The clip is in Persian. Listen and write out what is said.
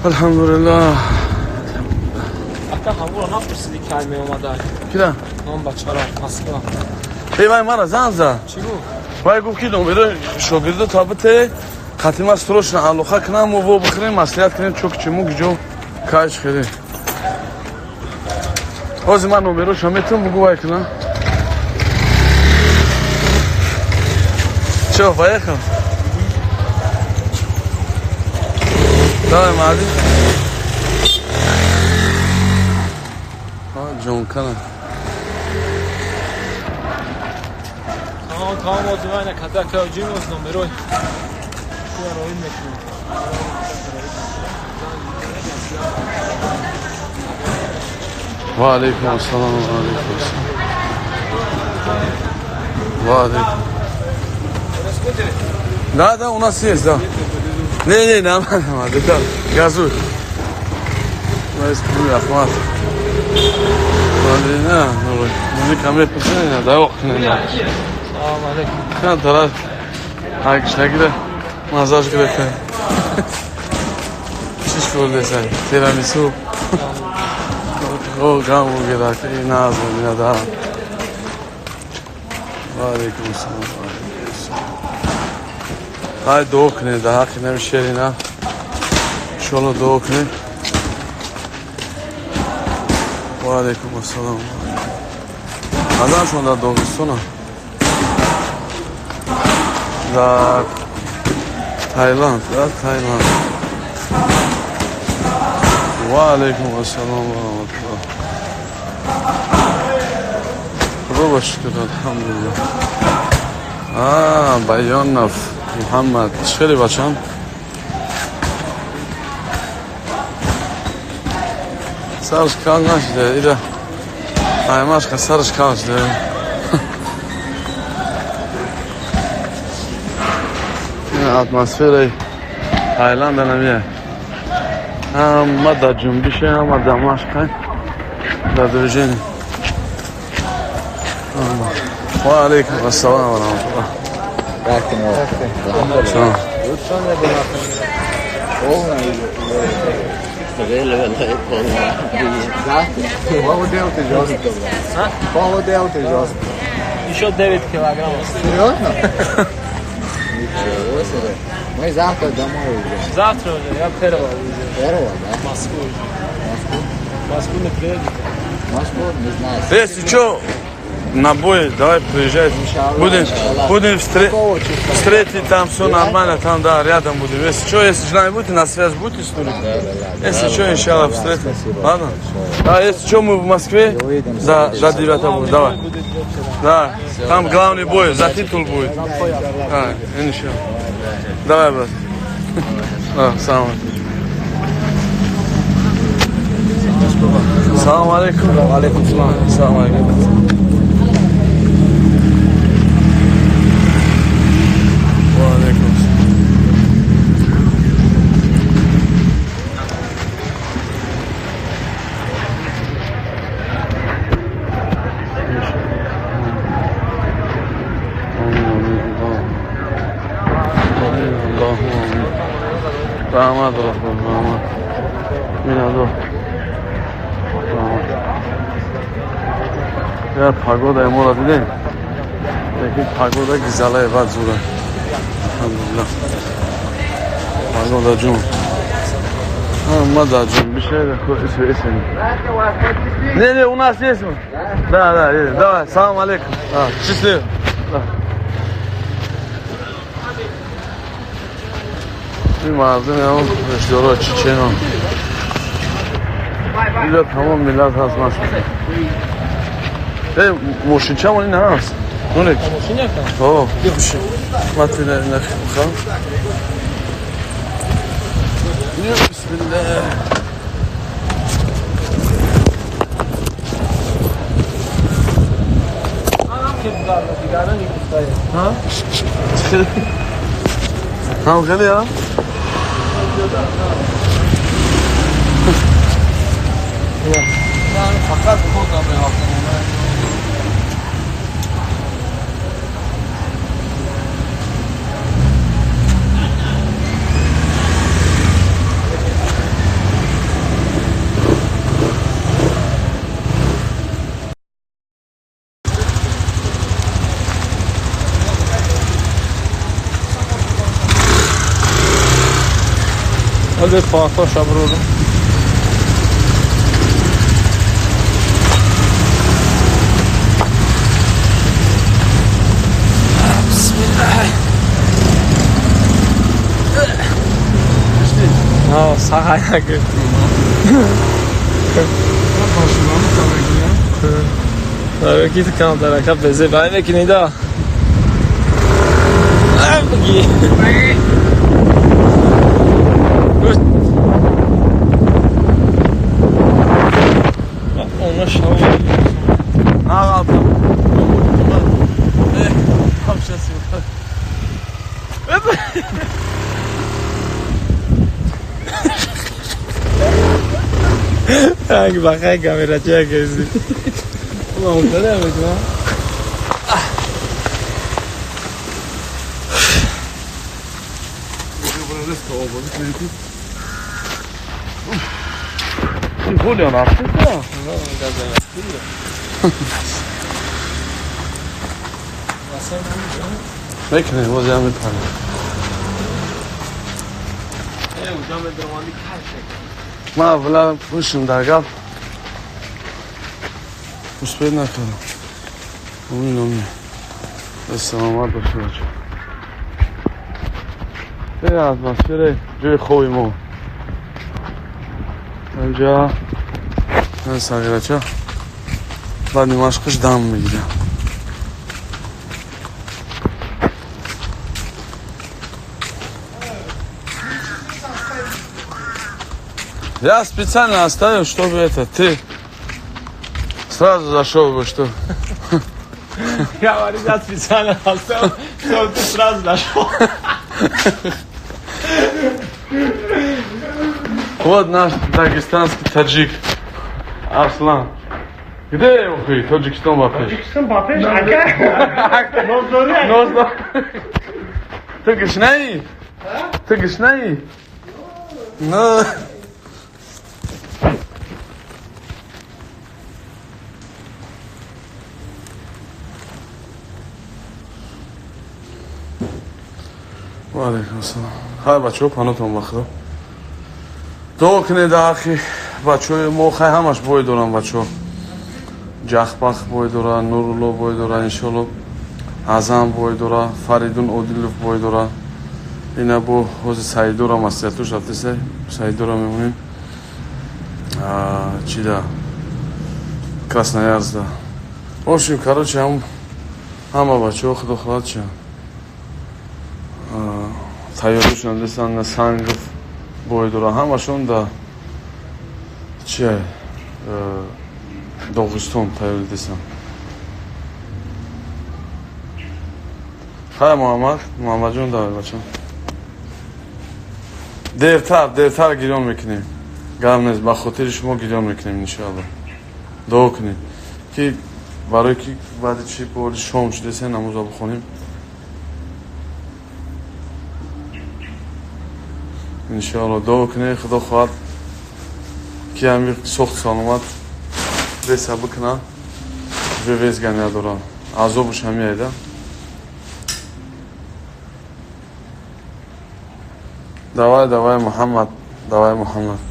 الحمدلله. حتی همون رو نپرسیدی که می اومده کدام؟ هم بچه را مسکو وای مرا زنگ زد. چی گفت؟ وای گفت که نمره شاگرد تابت خاتم سروش نعلوخه کنم و بخوریم مسئولیت کنیم چوک چمو گجو کاش خیلی. از من نمره شمیتم بگو وای کنم. چه وای کنم؟ دای مادی. جون کنم. تمام موضوعی نکرده که جیم از نمره شو روی میکنه. و علیکم السلام و علیکم السلام. و علیکم. نه ده اونا سیست ده. نه نه دیگر گازوی. ماست بوی اخوات. ولی نه نوری کمی پسنی نه داغ نه. سلام علیکم. نه دارد هایش نگیره مزاج گرفته. چیش فولده سر تیرامیسو. او گام و گرفته این ناز و مینا دارم. و علیکم السلام. های دو کنه ده حقی نمیشه اینا. شلو دو کنه. و علیکم السلام. آدم شون در داغستانه. در تایلند. و علیکم السلام و رحمت الله. خدا باشد الحمدلله. بیان نف محمد خیلی بچم. سرش کار نشده ایده. ایماش که سرش کار شده. این اتمسفیری تایلند نمیه. هم در جنبیشه هم در مشقه در درجه. و علیکم السلام و رحمت الله. سلام. Qual modelo tem José? Qual modelo tem José? Еще 9 килограмм. Серьезно? Ничего себе. Мы завтра домой уйдем. Завтра уже, я первого уйду. Первого, да? В Москву уже. Москву не приедет. Москву, не знаю. Если что, на бой, давай приезжай. Будем встретить там, все нормально, там, да, рядом будем. Если что, если желание будете, на связь будете, что ли? Если что, иншаллах, встретим. Ладно? Да, если что, мы в Москве за 9 будет, давай. Да, там главный бой, за титул будет. Да, иншаллах. Давай, брат. Да, салам. Салам алейкум. Алейкум салам. Салам алейкум. رحمت رحمت رحمت می‌ندو یا پاگودا امورا دیدین یکی پاگودا گیزاله بعد زوره الحمدلله پاگودا جون ماذا جون بشه اسم نه у нас есть да давай салам алейкум счастливо این مردم همون اشترا چیچن هم اینجا تمام ملت هست مشکل موشین چه همون این هست نونک موشین یکم یه خوشی مطلی نخی بخوام بسم الله هم خیلی ها فقط خودم حالا پاکا شبرولم ها صحیح نکرد آره کی تو کام داره که بزه باید بکنی دا بگی اونو شاو آقا همشسی hangi bakay kamera çekiyorsun. Ulan o kadar mı lan? Julian artık ya. Bekle, o zaman bir tane. ما ولا پوشم در گل پوش پید نکنم اون نمی استمامت باشه بچه بره اتمسفره جای خوبی ما اینجا من ساگرچه بعد نیماشقش دم میگیرم Я специально оставил, чтобы это ты сразу зашел бы, что. Я говорю, я специально оставил, чтобы ты сразу зашел. Вот наш дагестанский таджик Арслан. Где его хуй? Таджикистан бапеш. Таджикистан бапеш? Ака? Ноздори? Ноздори. Ты грешный? Ты грешный? Ну. وعلیکم السلام. های بچه ها پناتون بخدا دعا کنید آخی بچه های موخه همش باید دارن بچه ها جخبخ باید دارن نورالله باید دارن انشالله ازم باید دارن فریدون اودیلوف باید دارن اینه با حوز سعیدور هم هستی توش رفتی سعیدور هم میمونیم چی ده کراسنایارز ده باشیم کاروچه همه بچه ها خدا خواهد چه تایارشون دستن سنگف بایدورا همشون دا چیه داغستان تایار دستن خیلی محمد جون داره بچه دیرتر گیران میکنیم گرم نیست با خاطر شما گیران میکنیم انشاءالله دعا کنیم که برای که بعد چی باید شام شده سه نماز بخونیم انشاءالله دعا کنه خدا خواهد که همین سخت سلامت رسه بکنه و ویزگنه دارن عذابش همی ایده دوای محمد